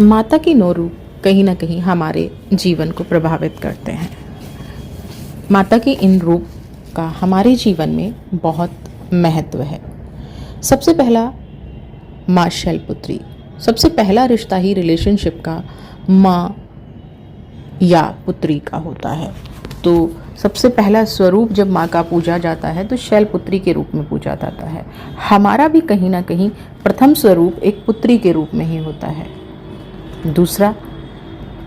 माता के 9 रूप कहीं ना कहीं हमारे जीवन को प्रभावित करते हैं। माता के इन रूप का हमारे जीवन में बहुत महत्व है। सबसे पहला माँ शैलपुत्री, सबसे पहला रिश्ता ही रिलेशनशिप का माँ या पुत्री का होता है। तो सबसे पहला स्वरूप जब माँ का पूजा जाता है तो शैलपुत्री के रूप में पूजा जाता है। हमारा भी कहीं ना कहीं प्रथम स्वरूप एक पुत्री के रूप में ही होता है। दूसरा,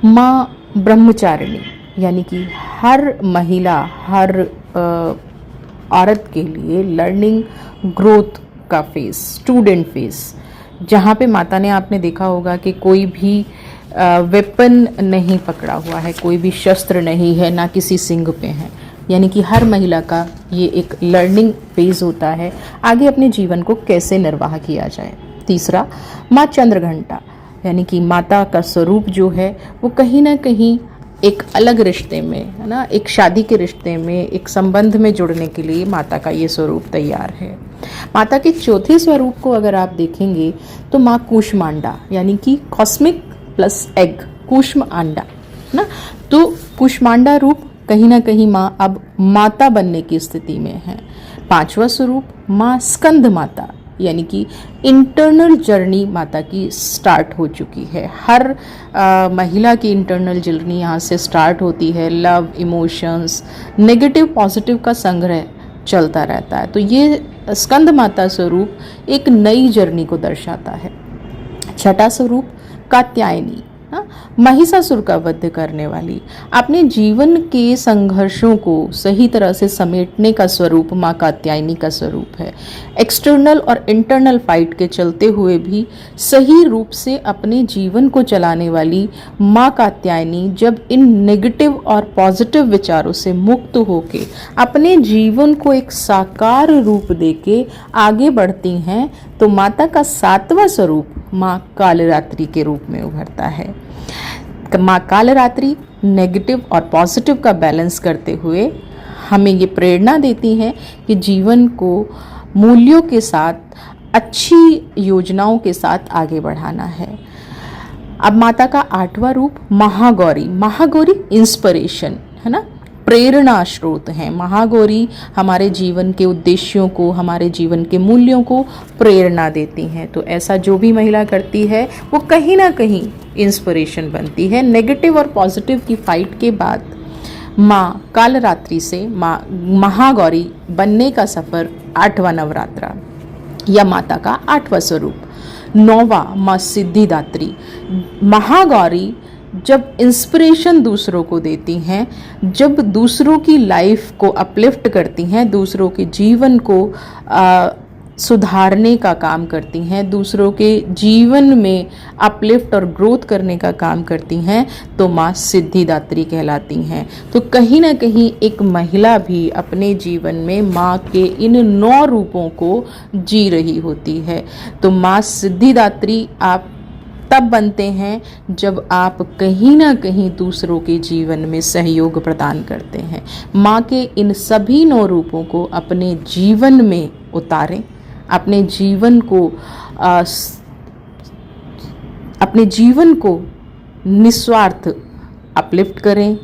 माँ ब्रह्मचारिणी, यानी कि हर महिला, हर औरत के लिए लर्निंग ग्रोथ का फेस, स्टूडेंट फेस, जहाँ पे माता ने, आपने देखा होगा कि कोई भी वेपन नहीं पकड़ा हुआ है, कोई भी शस्त्र नहीं है, ना किसी सिंह पे है। यानी कि हर महिला का ये एक लर्निंग फेज होता है, आगे अपने जीवन को कैसे निर्वाह किया जाए। तीसरा, माँ चंद्रघंटा, यानी कि माता का स्वरूप जो है वो कहीं ना कहीं एक अलग रिश्ते में, है ना, एक शादी के रिश्ते में, एक संबंध में जुड़ने के लिए माता का ये स्वरूप तैयार है। माता के चौथे स्वरूप को अगर आप देखेंगे तो माँ कूष्मांडा, यानी कि कॉस्मिक प्लस एग, कूष्म अंडा ना। तो कूष्मांडा रूप कहीं ना कहीं माँ अब माता बनने की स्थिति में है। पांचवा स्वरूप माँ स्कंद माता, यानी कि इंटरनल जर्नी माता की स्टार्ट हो चुकी है। हर महिला की इंटरनल जर्नी यहाँ से स्टार्ट होती है। लव, इमोशंस, नेगेटिव पॉजिटिव का संग्रह चलता रहता है। तो ये स्कंद माता स्वरूप एक नई जर्नी को दर्शाता है। छठा स्वरूप कात्यायनी, महिषासुर का वध करने वाली, अपने जीवन के संघर्षों को सही तरह से समेटने का स्वरूप माँ कात्यायनी का स्वरूप है। एक्सटर्नल और इंटरनल फाइट के चलते हुए भी सही रूप से अपने जीवन को चलाने वाली माँ कात्यायनी जब इन नेगेटिव और पॉजिटिव विचारों से मुक्त होके अपने जीवन को एक साकार रूप देके आगे बढ़ती हैं, तो माता का सातवां स्वरूप माँ कालरात्रि के रूप में उभरता है। माँ कालरात्रि नेगेटिव और पॉजिटिव का बैलेंस करते हुए हमें ये प्रेरणा देती हैं कि जीवन को मूल्यों के साथ, अच्छी योजनाओं के साथ आगे बढ़ाना है। अब माता का आठवां रूप महागौरी, महागौरी इंस्पिरेशन, है ना, प्रेरणा स्रोत हैं। महागौरी हमारे जीवन के उद्देश्यों को, हमारे जीवन के मूल्यों को प्रेरणा देती हैं। तो ऐसा जो भी महिला करती है वो कहीं ना कहीं इंस्पिरेशन बनती है। नेगेटिव और पॉजिटिव की फाइट के बाद माँ कालरात्रि से माँ महागौरी बनने का सफ़र 8वां नवरात्रा या माता का 8वां स्वरूप। 9वां माँ सिद्धिदात्री, महागौरी जब इंस्पिरेशन दूसरों को देती हैं, जब दूसरों की लाइफ को अपलिफ्ट करती हैं, दूसरों के जीवन को सुधारने का काम करती हैं, दूसरों के जीवन में अपलिफ्ट और ग्रोथ करने का काम करती हैं, तो माँ सिद्धिदात्री कहलाती हैं। तो कहीं ना कहीं एक महिला भी अपने जीवन में माँ के इन 9 रूपों को जी रही होती है। तो माँ सिद्धिदात्री आप तब बनते हैं जब आप कहीं ना कहीं दूसरों के जीवन में सहयोग प्रदान करते हैं। माँ के इन सभी 9 रूपों को अपने जीवन में उतारें, अपने जीवन को निस्वार्थ अपलिफ्ट करें,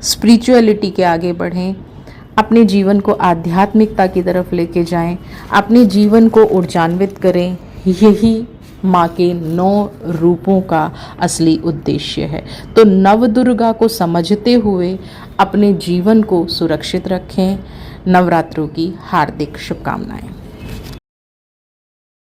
स्पिरिचुअलिटी के आगे बढ़ें, अपने जीवन को आध्यात्मिकता की तरफ लेके जाएं, अपने जीवन को ऊर्जान्वित करें। यही माँ के 9 रूपों का असली उद्देश्य है। तो नवदुर्गा को समझते हुए अपने जीवन को सुरक्षित रखें। नवरात्रों की हार्दिक शुभकामनाएं।